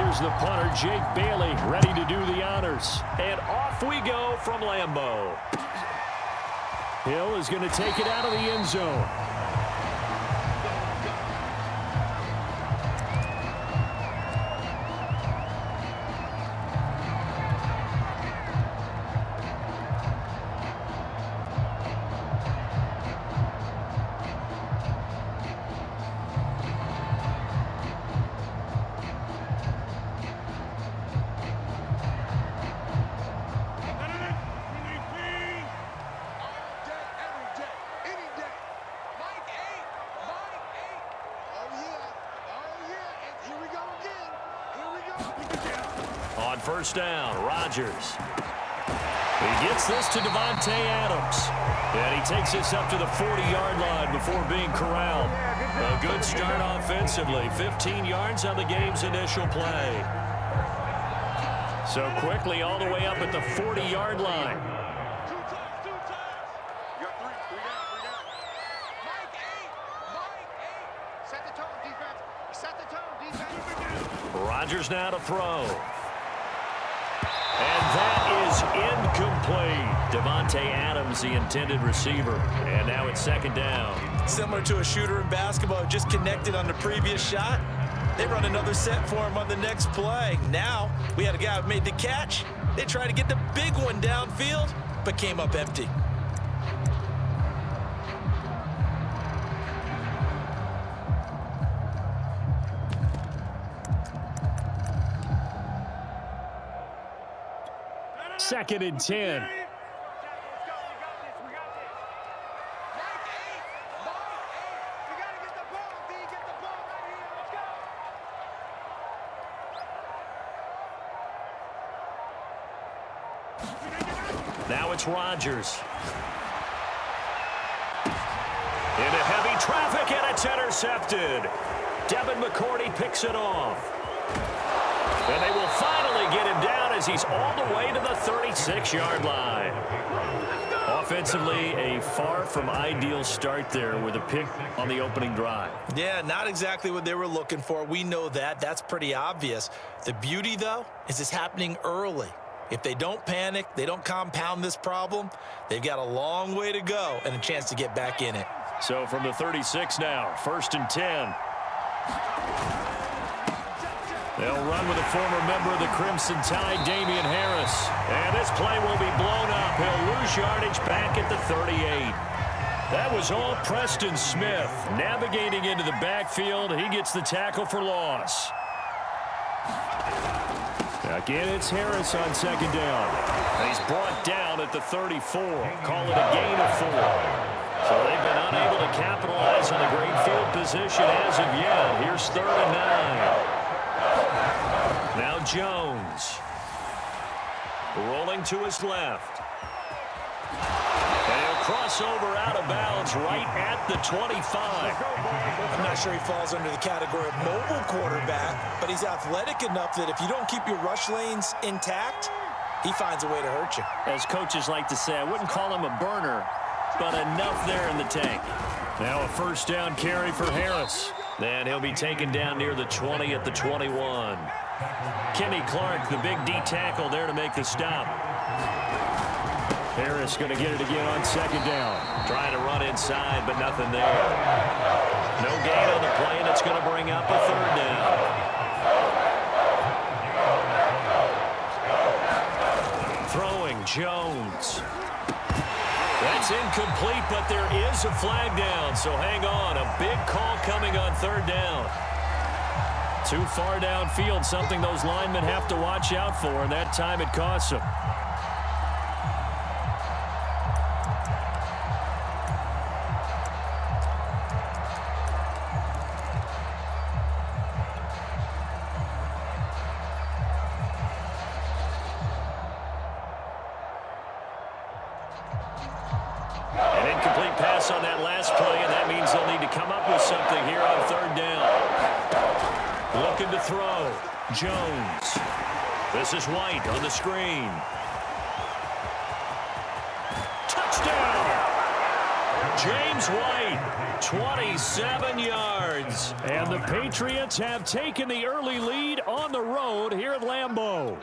Here's the punter, Jake Bailey, ready to do the honors. And off we go from Lambeau. Hill is going to take it out of the end zone. On first down, Rodgers. He gets this to Davante Adams. And he takes this up to the 40-yard line before being corralled. A good start offensively. 15 yards on the game's initial play. So quickly all the way up at the 40-yard line. Rodgers now to throw. And that is incomplete. Davante Adams, the intended receiver. And now it's second down. Similar to a shooter in basketball, just connected on the previous shot. They run another set for him on the next play. Now, we had a guy who made the catch. They tried to get the big one downfield, but came up empty. Second and 10. Now it's Rodgers. Into heavy traffic, and it's intercepted. Devin McCourty picks it off. And they will finally get him down as he's all the way to the 36-yard line. Offensively, a far from ideal start there with a pick on the opening drive. Yeah, not exactly what they were looking for. We know that. That's pretty obvious. The beauty, though, is it's happening early. If they don't panic, they don't compound this problem, they've got a long way to go and a chance to get back in it. So from the 36 now, first and 10. They'll run with a former member of the Crimson Tide, Damian Harris. And this play will be blown up. He'll lose yardage back at the 38. That was all Preston Smith. Navigating into the backfield, he gets the tackle for loss. Again, it's Harris on second down. He's brought down at the 34. Call it a gain of 4. So they've been unable to capitalize on the great field position as of yet. Here's third and 9. Now Jones. Rolling to his left. And he'll cross over out of bounds right at the 25. I'm not sure he falls under the category of mobile quarterback, but he's athletic enough that if you don't keep your rush lanes intact, he finds a way to hurt you. As coaches like to say, I wouldn't call him a burner, but enough there in the tank. Now a first down carry for Harris. And he'll be taken down near the 20 at the 21. Kenny Clark, the big D tackle there to make the stop. Harris going to get it again on second down. Trying to run inside, but nothing there. No gain on the play, and it's going to bring up a third down. Throwing Jones. That's incomplete, but there is a flag down, so hang on. A big call coming on third down. Too far downfield, something those linemen have to watch out for, and that time it costs them. An incomplete pass on that last play, and that means they'll need to come up with something here on third down. Looking to throw. Jones. This is White on the screen. Touchdown! James White. 27 yards. And the Patriots have taken the early lead on the road here at Lambeau.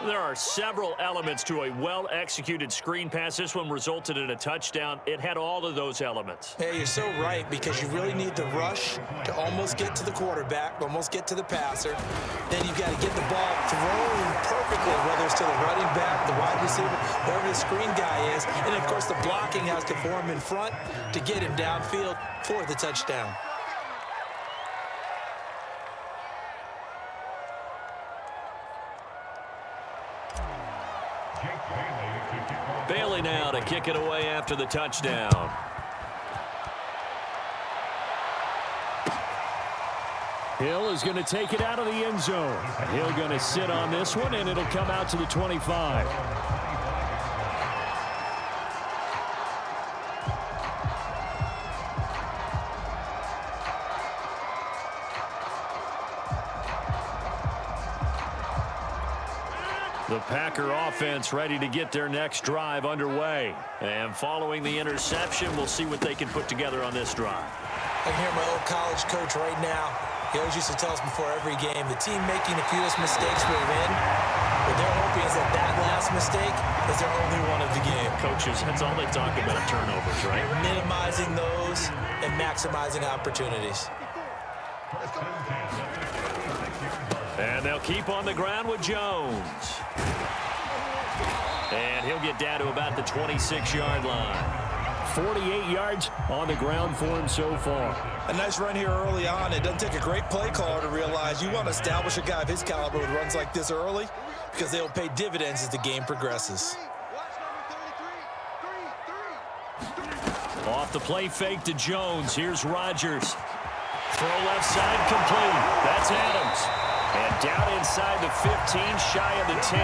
There are several elements to a well-executed screen pass. This one resulted in a touchdown. It had all of those elements. Hey, you're so right, because you really need the rush to almost get to the quarterback, almost get to the passer. Then you've got to get the ball thrown perfectly, whether it's to the running back, the wide receiver, whoever the screen guy is. And, of course, the blocking has to form in front to get him downfield for the touchdown. Bailey now to kick it away after the touchdown. Hill is going to take it out of the end zone. Hill going to sit on this one, and it'll come out to the 25. The Packer offense ready to get their next drive underway. And following the interception, we'll see what they can put together on this drive. I can hear my old college coach right now. He always used to tell us before every game, the team making the fewest mistakes will win. What they're hoping is that that last mistake is their only one of the game. Coaches, that's all they talk about, turnovers, right? Minimizing those and maximizing opportunities. And they'll keep on the ground with Jones. And he'll get down to about the 26-yard line. 48 yards on the ground for him so far. A nice run here early on. It doesn't take a great play caller to realize you want to establish a guy of his caliber with runs like this early, because they'll pay dividends as the game progresses. Off the play fake to Jones. Here's Rodgers. Throw left side complete. That's Adams. And down inside the 15, shy of the 10.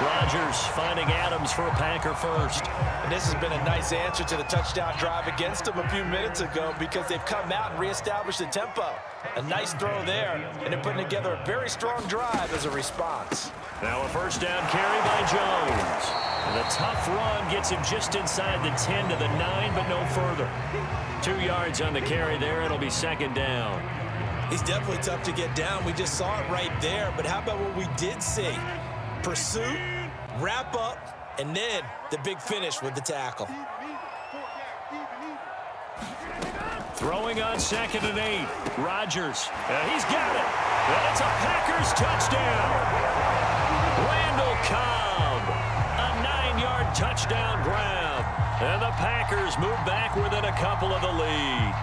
Rodgers finding Adams for a Packer first. And this has been a nice answer to the touchdown drive against them a few minutes ago, because they've come out and reestablished the tempo. A nice throw there, and they're putting together a very strong drive as a response. Now a first down carry by Jones. And the tough run gets him just inside the 10 to the 9, but no further. 2 yards on the carry there. It'll be second down. He's definitely tough to get down. We just saw it right there. But how about what we did see? Pursuit, wrap up, and then the big finish with the tackle. Throwing on 2nd and 8. Rodgers. He's got it. And it's a Packers touchdown. Randall Cobb. A 9-yard touchdown grab. And the Packers move back within a couple of the lead.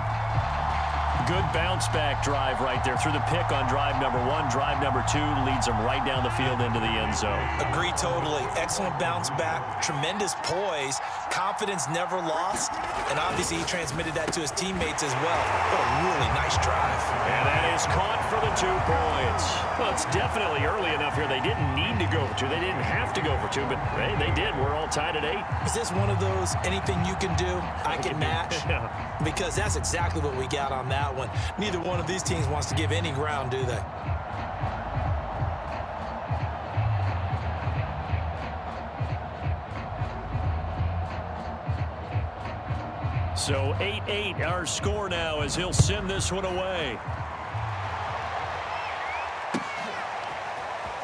Good bounce-back drive right there through the pick on drive number 1. Drive number 2 leads them right down the field into the end zone. Agree totally. Excellent bounce-back, tremendous poise, confidence never lost, and obviously he transmitted that to his teammates as well. What a really nice drive. And that is caught for the 2 points. Well, it's definitely early enough here. They didn't need to go for 2. They didn't have to go for 2, but hey, they did. We're all tied at 8. Is this one of those anything you can do, I can match? Yeah. Because that's exactly what we got on that one. Neither one of these teams wants to give any ground, do they? So 8-8 our score now as he'll send this one away.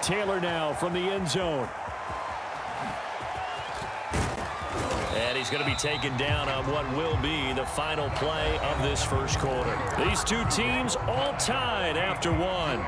Taylor now from the end zone. And he's going to be taken down on what will be the final play of this first quarter. These two teams all tied after 1.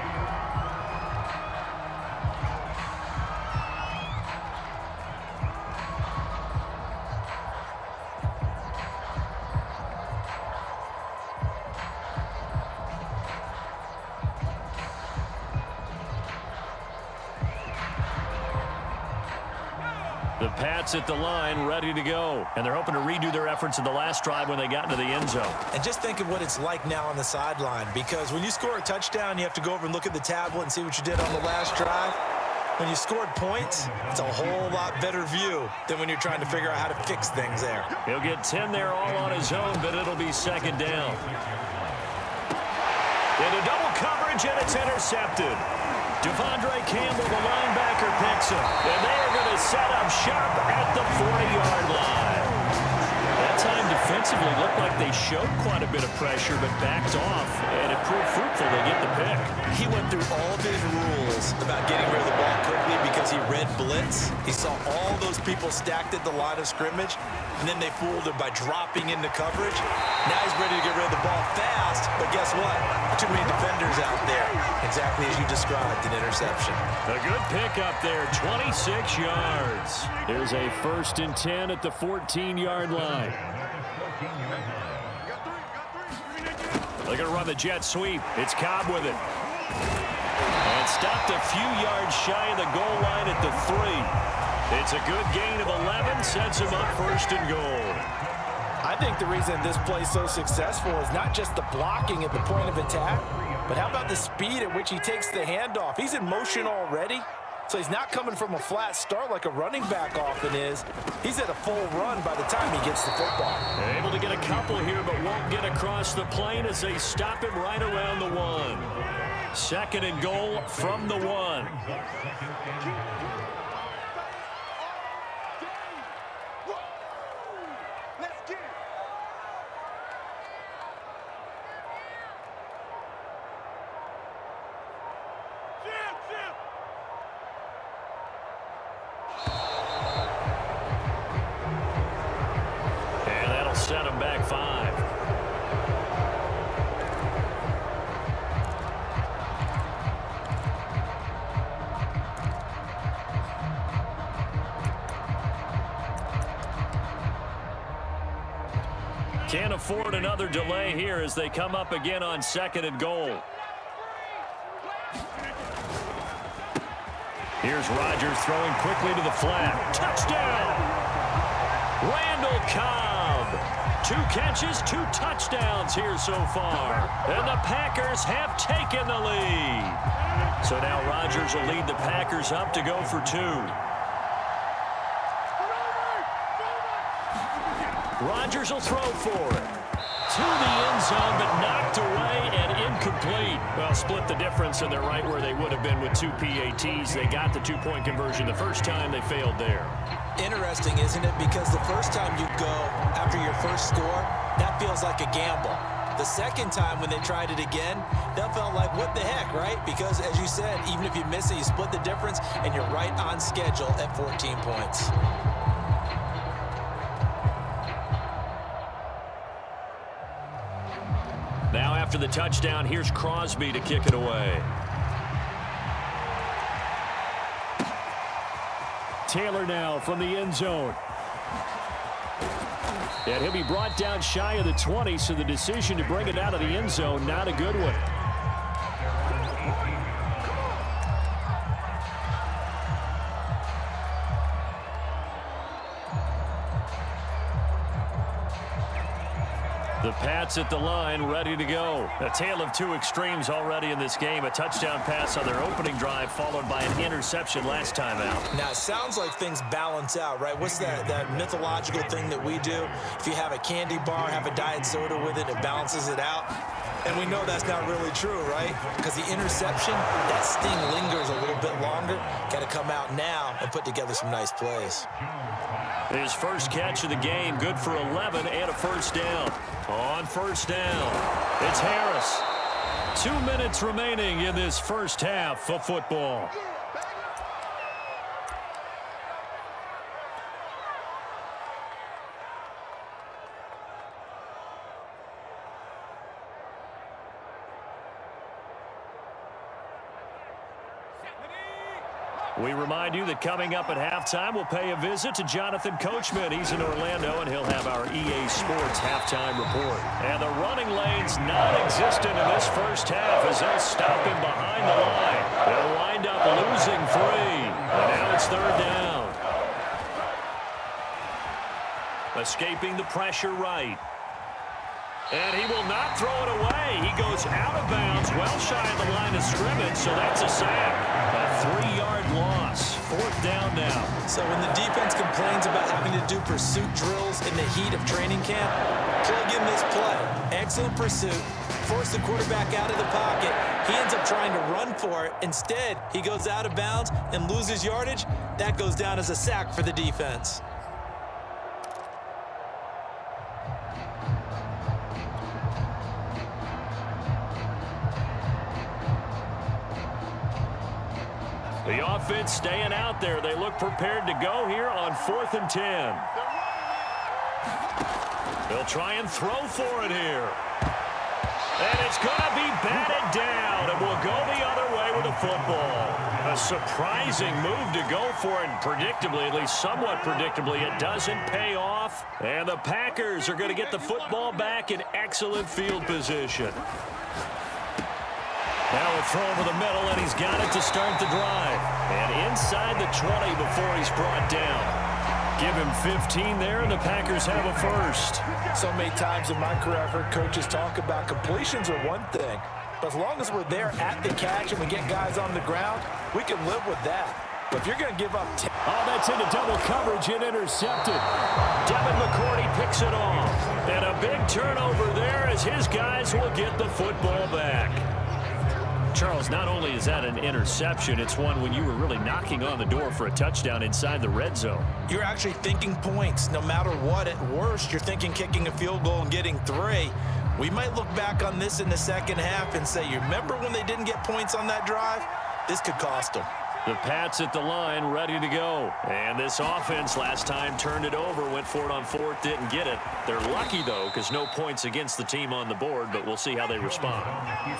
The Pats at the line, ready to go. And they're hoping to redo their efforts in the last drive when they got into the end zone. And just think of what it's like now on the sideline, because when you score a touchdown, you have to go over and look at the tablet and see what you did on the last drive. When you scored points, it's a whole lot better view than when you're trying to figure out how to fix things there. He'll get 10 there all on his own, but it'll be second down. Into double coverage, and it's intercepted. Devondre Campbell, the linebacker, picks him. And they're going to set up shop at the 40-yard line. That time defensively looked like fact, they showed quite a bit of pressure but backed off, and it proved fruitful. They get the pick. He went through all of his rules about getting rid of the ball quickly because he read blitz. He saw all those people stacked at the line of scrimmage, and then they fooled him by dropping into coverage. Now he's ready to get rid of the ball fast, but guess what? Too many defenders out there. Exactly as you described, an interception. A good pick up there, 26 yards. Here's a 1st and 10 at the 14-yard line. They're going to run the jet sweep. It's Cobb with it. And stopped a few yards shy of the goal line at the 3. It's a good gain of 11, sets him up 1st and goal. I think the reason this play's so successful is not just the blocking at the point of attack, but how about the speed at which he takes the handoff? He's in motion already, so he's not coming from a flat start like a running back often is. He's at a full run by the time he gets the football. Able to get a couple here, but won't get across the plane as they stop him right around the 1. 2nd and goal from the 1. Set him back 5. Can't afford another delay here as they come up again on 2nd and goal. Here's Rodgers throwing quickly to the flat. Touchdown! Randall Cobb. 2 catches, 2 touchdowns here so far. And the Packers have taken the lead. So now Rodgers will lead the Packers up to go for 2. Rodgers will throw for it. To the end zone, but knocked away and incomplete. Well, split the difference, and they're right where they would have been with 2 PATs. They got the 2-point conversion the first time. They failed there. Interesting, isn't it? Because the first time you go after your first score, that feels like a gamble. The second time when they tried it again, that felt like, what the heck, right? Because, as you said, even if you miss it, you split the difference, and you're right on schedule at 14 points. Now after the touchdown, here's Crosby to kick it away. Taylor now from the end zone. And he'll be brought down shy of the 20, so the decision to bring it out of the end zone, not a good one. The Pats at the line, ready to go. A tale of 2 extremes already in this game. A touchdown pass on their opening drive, followed by an interception last time out. Now, it sounds like things balance out, right? What's that mythological thing that we do? If you have a candy bar, have a diet soda with it, it balances it out. And we know that's not really true, right? Because the interception, that sting lingers a little bit longer. Got to come out now and put together some nice plays. His first catch of the game, good for 11 and a first down. On first down, it's Harris. 2 minutes remaining in this first half of football. We remind you that coming up at halftime, we'll pay a visit to Jonathan Coachman. He's in Orlando, and he'll have our EA Sports halftime report. And the running lane's non-existent in this first half as they'll stop him behind the line. They'll wind up losing 3. And now it's 3rd down. Escaping the pressure right. And he will not throw it away. He goes out of bounds, well shy of the line of scrimmage, so that's a sack. A 3-yard loss. 4th down now. So when the defense complains about having to do pursuit drills in the heat of training camp, plug in this play. Excellent pursuit. Force the quarterback out of the pocket. He ends up trying to run for it. Instead, he goes out of bounds and loses yardage. That goes down as a sack for the defense. The offense staying out there. They look prepared to go here on 4th and 10. They'll try and throw for it here. And it's going to be batted down, and we'll go the other way with the football. A surprising move to go for it, and predictably, at least somewhat predictably, it doesn't pay off. And the Packers are going to get the football back in excellent field position. Now a throw over the middle, and he's got it to start the drive. And inside the 20 before he's brought down. Give him 15 there, and the Packers have a first. So many times in my career, I've heard coaches talk about completions are one thing. But as long as we're there at the catch and we get guys on the ground, we can live with that. But if you're going to give up 10... Oh, that's into double coverage and intercepted. Devin McCourty picks it off. And a big turnover there as his guys will get the football back. Charles, not only is that an interception, it's one when you were really knocking on the door for a touchdown inside the red zone. You're actually thinking points. No matter what, at worst, you're thinking kicking a field goal and getting 3. We might look back on this in the second half and say, you remember when they didn't get points on that drive? This could cost them. The Pats at the line, ready to go. And this offense last time turned it over, went for it on 4th, didn't get it. They're lucky, though, because no points against the team on the board, but we'll see how they respond.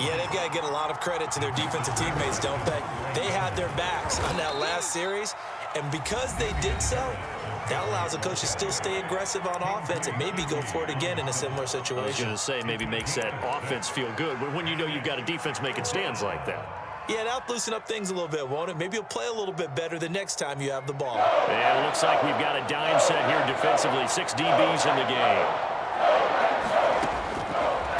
Yeah, they've got to get a lot of credit to their defensive teammates, don't they? They had their backs on that last series, and because they did so, that allows the coach to still stay aggressive on offense and maybe go for it again in a similar situation. I was going to say, maybe makes that offense feel good, but when you know you've got a defense making stands like that. Yeah, that'll loosen up things a little bit, won't it? Maybe you'll play a little bit better the next time you have the ball. And it looks like we've got a dime set here defensively. 6 DBs in the game.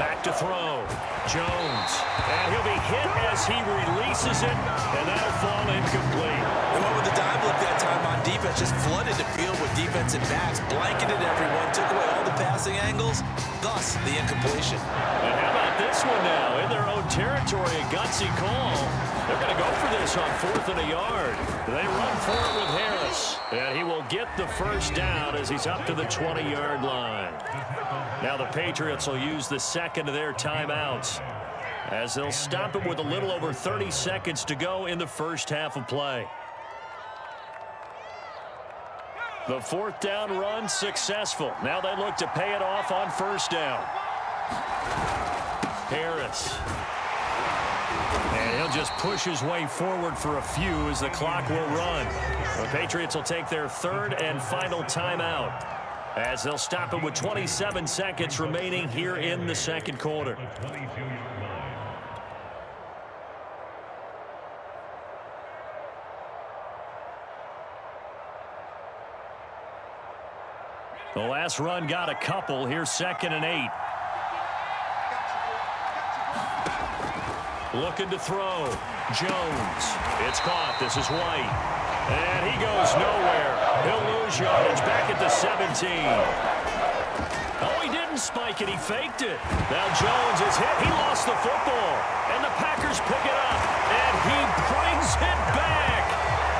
Back to throw. Jones. And he'll be hit as he releases it, and that'll fall incomplete. They went with the dime look that time on defense, just flooded the field with defensive backs, blanketed everyone, took away all the passing angles, thus the incompletion. And how about this one now? In their own territory, a gutsy call. They're going to go for this on 4th and a yard. They run for it with Harris. And he will get the first down as he's up to the 20-yard line. Now the Patriots will use the second of their timeouts as they'll stop it with a little over 30 seconds to go in the first half of play. The 4th down run successful. Now they look to pay it off on 1st down. Harris. And he'll just push his way forward for a few as the clock will run. The Patriots will take their 3rd and final timeout as they'll stop it with 27 seconds remaining here in the 2nd quarter. The last run got a couple. Here's 2nd and 8. Looking to throw. Jones. It's caught. This is White. And he goes nowhere. He'll lose yardage back at the 17. Oh, he didn't spike it. He faked it. Now Jones is hit. He lost the football. And the Packers pick it up. And he brings it back.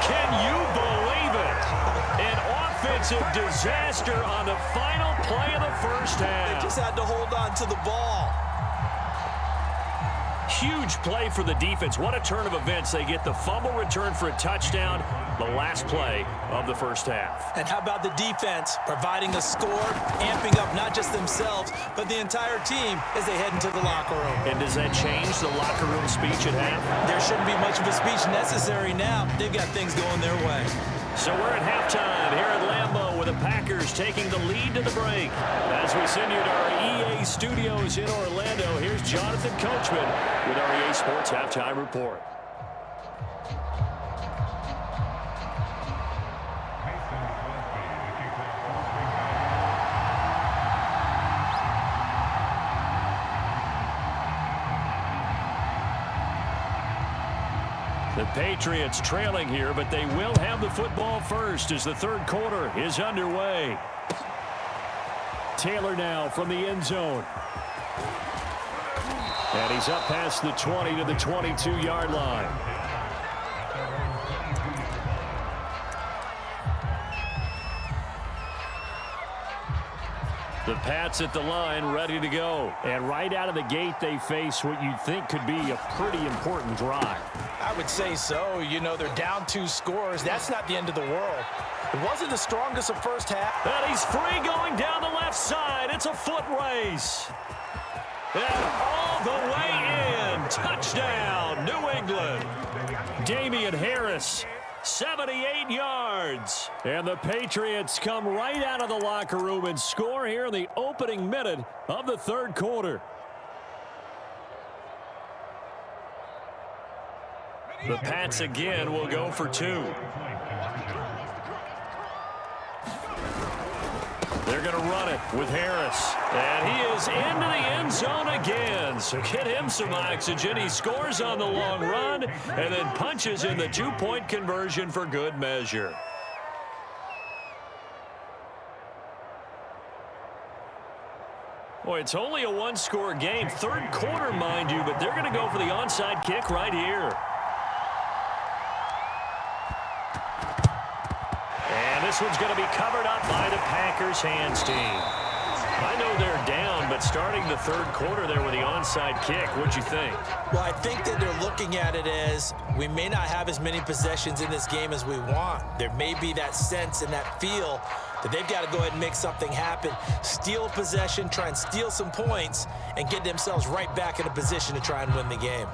Can you believe it? An offensive disaster on the final play of the first half. They just had to hold on to the ball. Huge play for the defense. What a turn of events. They get the fumble return for a touchdown, the last play of the first half. And how about the defense providing a score, amping up not just themselves, but the entire team as they head into the locker room. And does that change the locker room speech at half? There shouldn't be much of a speech necessary now. They've got things going their way. So we're at halftime here at Lambeau with the Packers taking the lead to the break. As we send you to our EA studios in Orlando, here's Jonathan Coachman with our EA Sports Halftime Report. The Patriots trailing here, but they will have the football first as the 3rd quarter is underway. Taylor now from the end zone. And he's up past the 20 to the 22-yard line. The Pats at the line, ready to go. And right out of the gate, they face what you'd think could be a pretty important drive. I would say so. You know, they're down 2 scores. That's not the end of the world. It wasn't the strongest of first half. And he's free going down the left side. It's a foot race. And all the way in. Touchdown, New England. Damian Harris, 78 yards. And the Patriots come right out of the locker room and score here in the opening minute of the third quarter. The Pats again will go for 2. They're going to run it with Harris. And he is into the end zone again. So get him some oxygen. He scores on the long run and then punches in the 2-point conversion for good measure. Boy, it's only a 1-score game. Third quarter, mind you, but they're going to go for the onside kick right here. And this one's going to be covered up by the Packers hands team. I know they're down, but starting the third quarter there with the onside kick, what'd you think? Well, I think that they're looking at it as we may not have as many possessions in this game as we want. There may be that sense and that feel that they've got to go ahead and make something happen, steal a possession, try and steal some points, and get themselves right back in a position to try and win the game.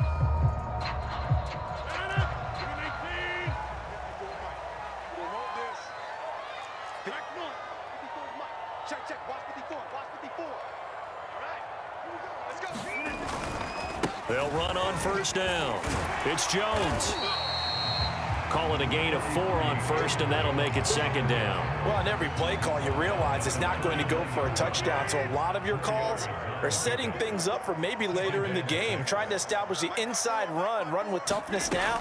They'll run on first down. It's Jones. Call it a gain of 4 on first, and that'll make it second down. Well, on every play call, you realize it's not going to go for a touchdown. So a lot of your calls are setting things up for maybe later in the game, trying to establish the inside run with toughness now,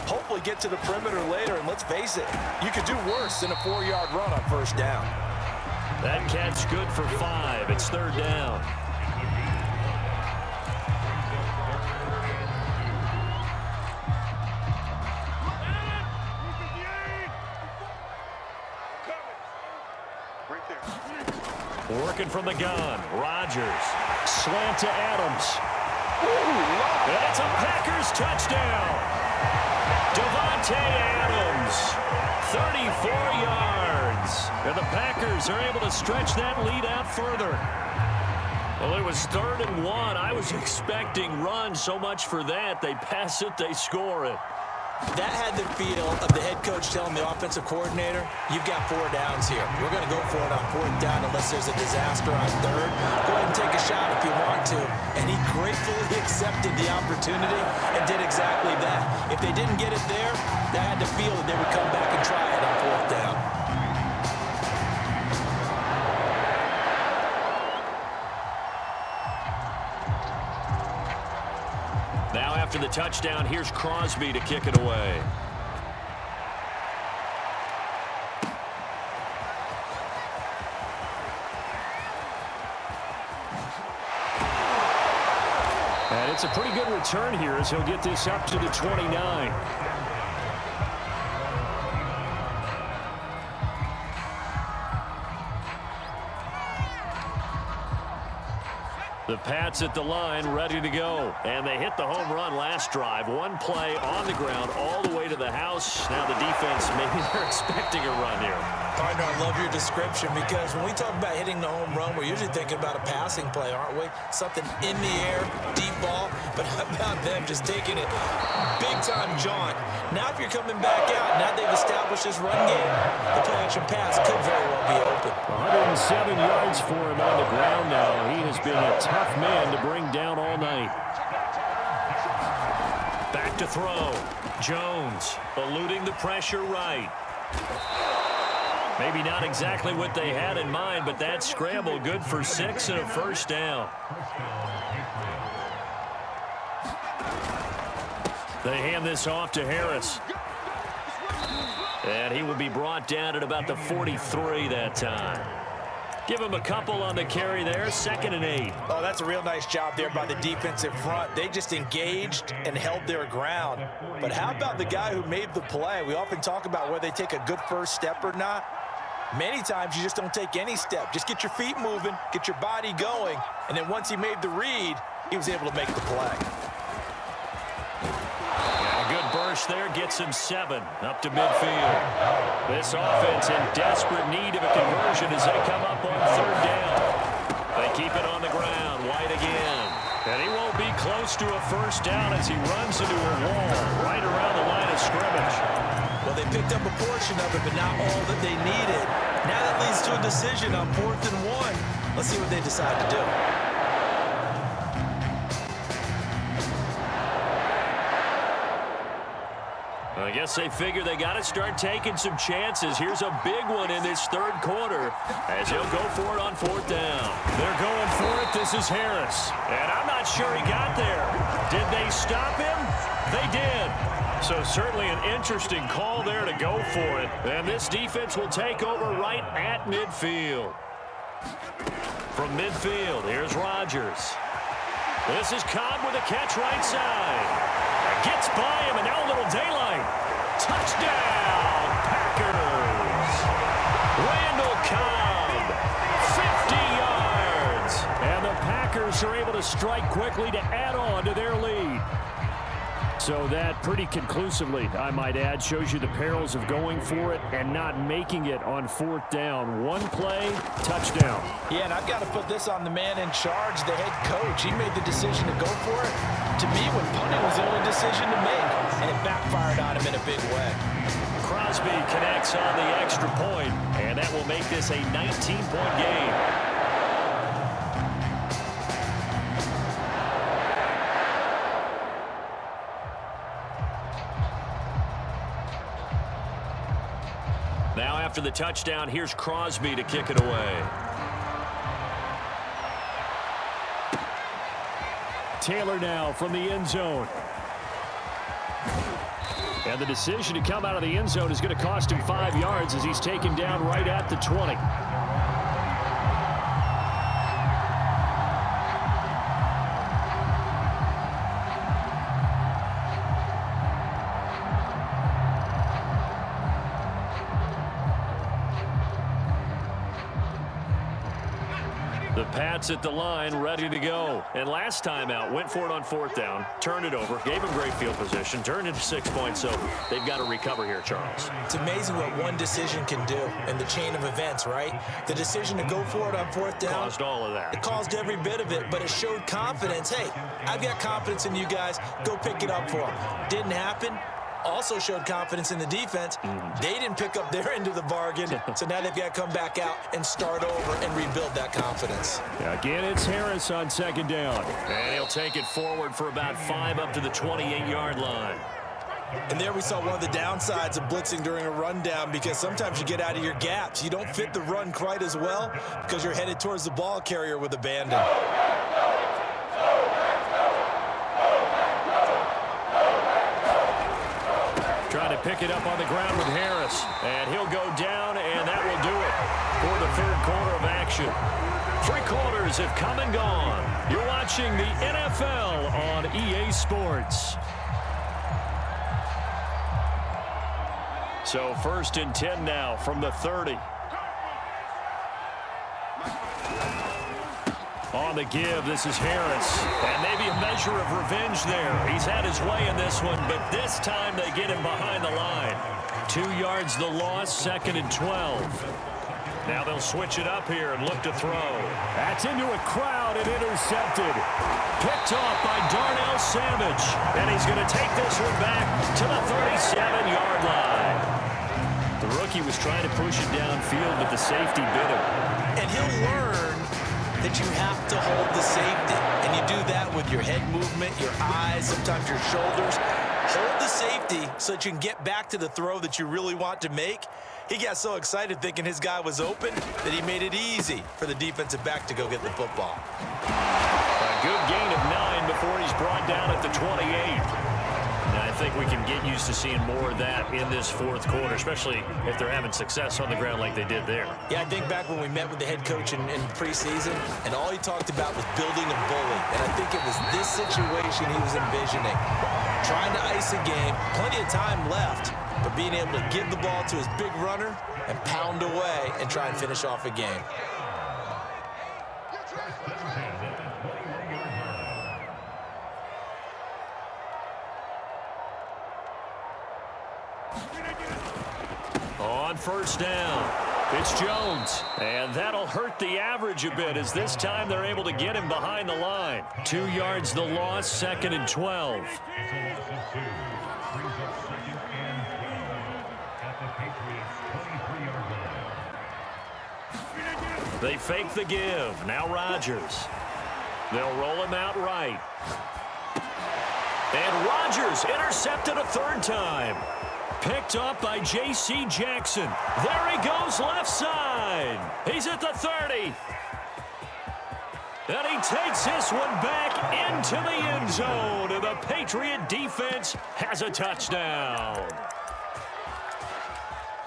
hopefully get to the perimeter later. And let's face it, you could do worse than a 4-yard run on first down. That catch good for 5. It's third down. Working from the gun, Rodgers. Slant to Adams. And it's a Packers touchdown. Davante Adams, 34 yards. And the Packers are able to stretch that lead out further. Well, it was 3rd and 1. I was expecting run, so much for that. They pass it, they score it. That had the feel of the head coach telling the offensive coordinator, you've got 4 downs here. We're going to go for it on 4th down unless there's a disaster on 3rd. Go ahead and take a shot if you want to. And he gratefully accepted the opportunity and did exactly that. If they didn't get it there, they had the feel that they would come back and try it on 4th down. Now after the touchdown, here's Crosby to kick it away. And it's a pretty good return here as he'll get this up to the 29. The Pats at the line, ready to go. And they hit the home run last drive. 1 play on the ground all the way to the house. Now the defense, maybe they're expecting a run here. Partner, I love your description because when we talk about hitting the home run, we're usually thinking about a passing play, aren't we? Something in the air, deep ball. But how about them just taking it big-time jaunt? Now if you're coming back out, now they've established this run game, the play-action pass could very well be open. 107 yards for him on the ground now. He has been a tough man to bring down all night. Back to throw. Jones eluding the pressure right. Maybe not exactly what they had in mind, but that scramble good for 6 and a first down. They hand this off to Harris. And he will be brought down at about the 43 that time. Give him a couple on the carry there, 2nd and 8. Oh, that's a real nice job there by the defensive front. They just engaged and held their ground. But how about the guy who made the play? We often talk about whether they take a good first step or not. Many times you just don't take any step. Just get your feet moving, get your body going, and then once he made the read, he was able to make the play. A good burst there gets him 7 up to midfield. This offense in desperate need of a conversion as they come up on 3rd down. They keep it on the ground. White again. And he won't be close to a 1st down as he runs into a wall right around the line of scrimmage. Well, they picked up a portion of it, but not all that they needed. Now that leads to a decision on 4th and 1. Let's see what they decide to do. I guess they figure they got to start taking some chances. Here's a big one in this 3rd quarter as he'll go for it on 4th down. They're going for it. This is Harris. And I'm not sure he got there. Did they stop him? They did. So certainly an interesting call there to go for it. And this defense will take over right at midfield. From midfield, here's Rodgers. This is Cobb with a catch right side. Gets by him, and now a little daylight. Touchdown, Packers. Randall Cobb, 50 yards. And the Packers are able to strike quickly to add on to their lead. So that pretty conclusively, I might add, shows you the perils of going for it and not making it on 4th down. One play, touchdown. Yeah, and I've got to put this on the man in charge, the head coach. He made the decision to go for it. To me, when punting was the only decision to make, and it backfired on him in a big way. Crosby connects on the extra point, and that will make this a 19-point game. Now after the touchdown, here's Crosby to kick it away. Taylor now from the end zone. And the decision to come out of the end zone is going to cost him 5 yards as he's taken down right at the 20. The Pats at the line, ready to go. And last time out, went for it on 4th down, turned it over, gave him great field position, turned it to 6 points, so they've got to recover here, Charles. It's amazing what one decision can do in the chain of events, right? The decision to go for it on 4th down. Caused all of that. It caused every bit of it, but it showed confidence. Hey, I've got confidence in you guys. Go pick it up for them. Didn't happen. Also showed confidence in the defense. They didn't pick up their end of the bargain, so now they've got to come back out and start over and rebuild that confidence. Again, it's Harris on 2nd down. And he'll take it forward for about 5 up to the 28-yard line. And there we saw one of the downsides of blitzing during a rundown, because sometimes you get out of your gaps. You don't fit the run quite as well because you're headed towards the ball carrier with abandon. Trying to pick it up on the ground with Harris. And he'll go down, and that will do it for the 3rd quarter of action. 3 quarters have come and gone. You're watching the NFL on EA Sports. So 1st and 10 now from the 30. On the give, this is Harris. And maybe a measure of revenge there. He's had his way in this one, but this time they get him behind the line. 2 yards the loss, 2nd and 12. Now they'll switch it up here and look to throw. That's into a crowd and intercepted. Picked off by Darnell Savage. And he's going to take this one back to the 37-yard line. The rookie was trying to push it downfield, but the safety bit him. And he'll learn that you have to hold the safety. And you do that with your head movement, your eyes, sometimes your shoulders. Hold the safety so that you can get back to the throw that you really want to make. He got so excited thinking his guy was open that he made it easy for the defensive back to go get the football. A good gain of 9 before he's brought down at the 28. Now, I think we can get used to seeing more of that in this 4th quarter, especially if they're having success on the ground like they did there. Yeah, I think back when we met with the head coach in preseason, and all he talked about was building a bully. And I think it was this situation he was envisioning. Trying to ice a game, plenty of time left, but being able to give the ball to his big runner and pound away and try and finish off a game. On first down, it's Jones. And that'll hurt the average a bit as this time they're able to get him behind the line. 2 yards the loss, 2nd and 12. They fake the give. Now Rodgers. They'll roll him out right. And Rodgers intercepted a 3rd time. Picked up by J.C. Jackson. There he goes left side. He's at the 30. And he takes this one back into the end zone. And the Patriot defense has a touchdown.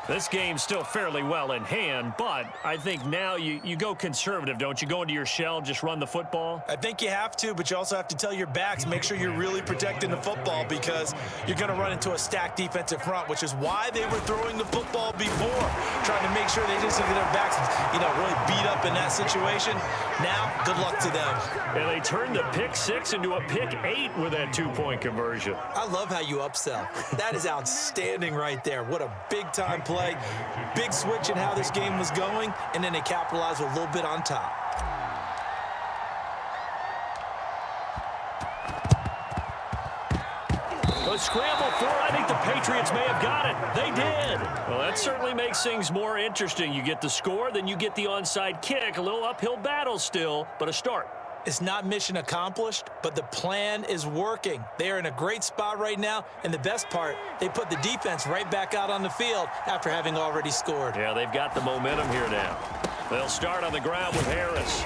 This game's still fairly well in hand, but I think now you go conservative, don't you? Go into your shell, just run the football? I think you have to, but you also have to tell your backs, make sure you're really protecting the football because you're going to run into a stacked defensive front, which is why they were throwing the football before, trying to make sure they just get their backs, really beat up in that situation. Now, good luck to them. And they turned the pick 6 into a pick 8 with that 2-point conversion. I love how you upsell. That is outstanding right there. What a big-time play. Big switch in how this game was going, and then they capitalized with a little bit on top. A scramble for it. I think the Patriots may have got it. They did. Well, that certainly makes things more interesting. You get the score, then you get the onside kick. A little uphill battle still, but a start. It's not mission accomplished, but the plan is working. They are in a great spot right now, and the best part, they put the defense right back out on the field after having already scored. Yeah, they've got the momentum here now. They'll start on the ground with Harris.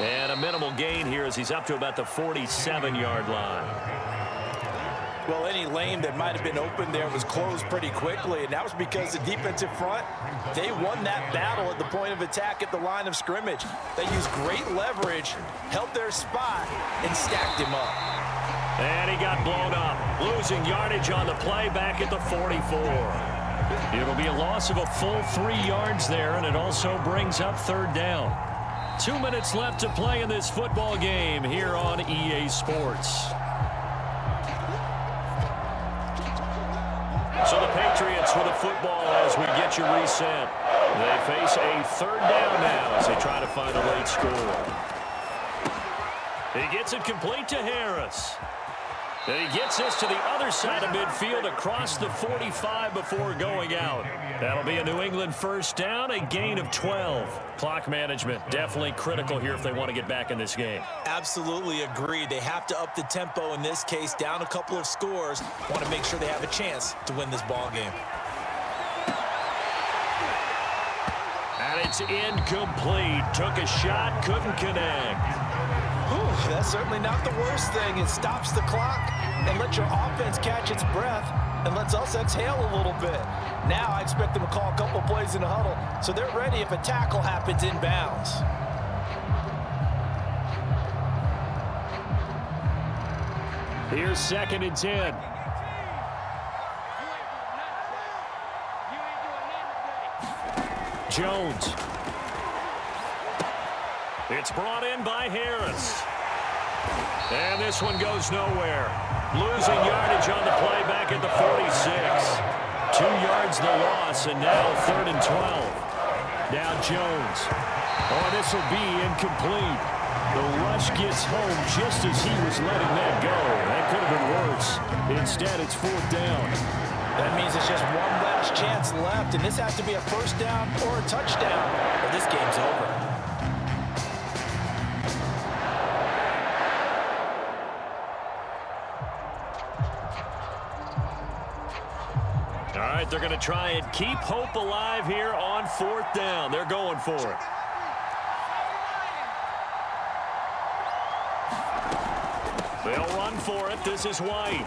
And a minimal gain here as he's up to about the 47-yard line. Well, any lane that might have been open there was closed pretty quickly, and that was because the defensive front, they won that battle at the point of attack at the line of scrimmage. They used great leverage, held their spot, and stacked him up. And he got blown up, losing yardage on the play back at the 44. It'll be a loss of a full 3 yards there, and it also brings up 3rd down. 2 minutes left to play in this football game here on EA Sports. So the Patriots with the football as we get you reset. They face a 3rd down now as they try to find a late score. He gets it complete to Harris. And he gets this to the other side of midfield across the 45 before going out. That'll be a New England 1st down, a gain of 12. Clock management definitely critical here if they want to get back in this game. Absolutely agree. They have to up the tempo in this case, down a couple of scores. Want to make sure they have a chance to win this ball game. And it's incomplete. Took a shot, couldn't connect. That's certainly not the worst thing. It stops the clock and lets your offense catch its breath and lets us exhale a little bit. Now I expect them to call a couple plays in the huddle so they're ready if a tackle happens inbounds. Here's 2nd and 10. Jones. It's brought in by Harris. And this one goes nowhere. Losing yardage on the play back at the 46. 2 yards the loss, and now 3rd and 12. Now Jones. Oh, this will be incomplete. The rush gets home just as he was letting that go. That could have been worse. Instead, it's 4th down. That means it's just one last chance left, and this has to be a 1st down or a touchdown, or this game's over. All right, they're going to try and keep hope alive here on 4th down. They're going for it. They'll run for it. This is White.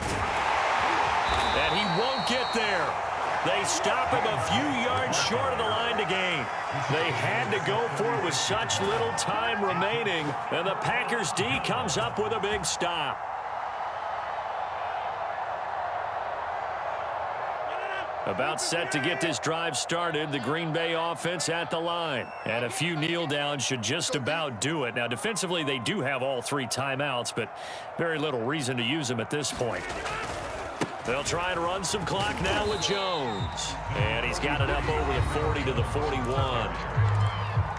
And he won't get there. They stop him a few yards short of the line to gain. They had to go for it with such little time remaining. And the Packers D comes up with a big stop. About set to get this drive started. The Green Bay offense at the line. And a few kneel downs should just about do it. Now, defensively, they do have all 3 timeouts, but very little reason to use them at this point. They'll try and run some clock now with Jones. And he's got it up over the 40 to the 41.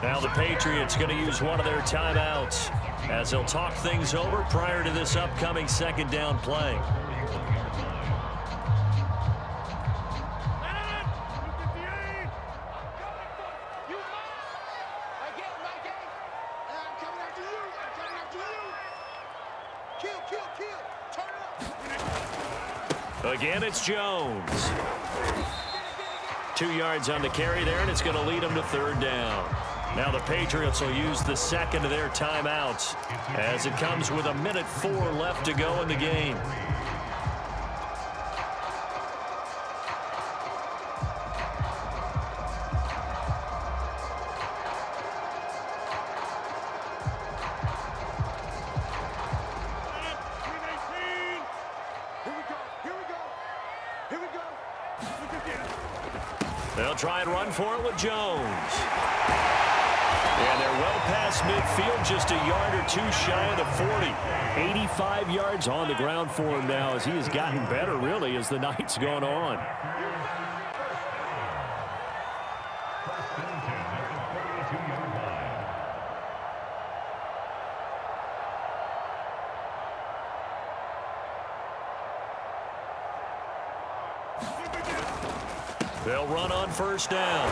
Now the Patriots going to use one of their timeouts as they'll talk things over prior to this upcoming second down play. Again, it's Jones. 2 yards on the carry there, and it's going to lead them to third down. Now the Patriots will use the second of their timeouts as it comes with 1:04 left to go in the game. They'll try and run for it with Jones. And they're well past midfield, just a yard or 2 shy of the 40. 85 yards on the ground for him now as he has gotten better, really, as the night's gone on. They'll run on first down.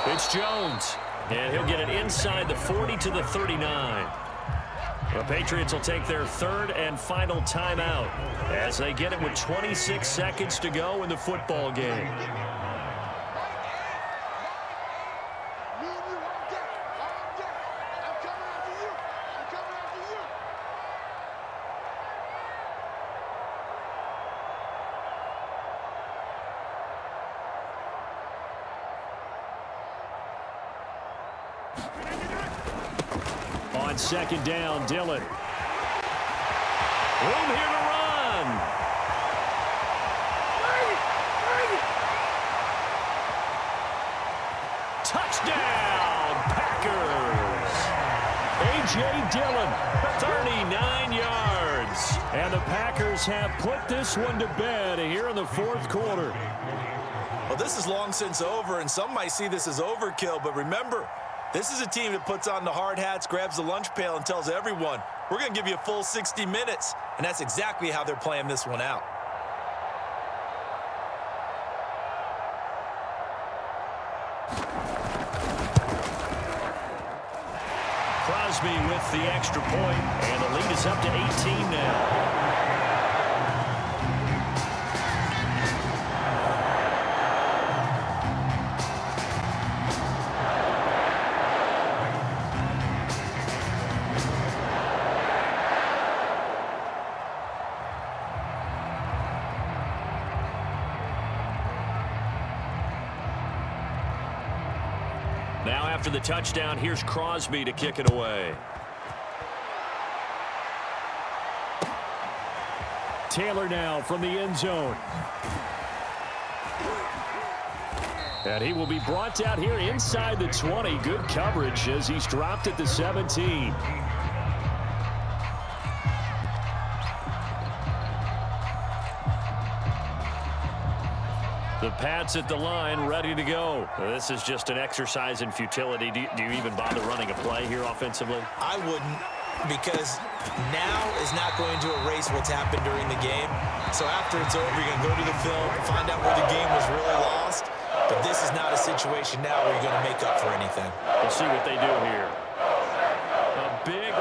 It's Jones. And he'll get it inside the 40 to the 39. The Patriots will take their third and final timeout as they get it with 26 seconds to go in the football game. On second down, Dillon. Room here to run. Touchdown, Packers. A.J. Dillon, 39 yards. And the Packers have put this one to bed here in the fourth quarter. Well, this is long since over, and some might see this as overkill, but remember, this is a team that puts on the hard hats, grabs the lunch pail, and tells everyone, we're going to give you a full 60 minutes. And that's exactly how they're playing this one out. Crosby with the extra point, and the lead is up to 18 now. Now after the touchdown, here's Crosby to kick it away. Taylor now from the end zone. And he will be brought down here inside the 20. Good coverage as he's dropped at the 17. The Pats at the line, ready to go. This is just an exercise in futility. Do you even bother running a play here offensively? I wouldn't, because now is not going to erase what's happened during the game. So after it's over, you're going to go to the film, find out where the game was really lost. But this is not a situation now where you're going to make up for anything. We'll see what they do here.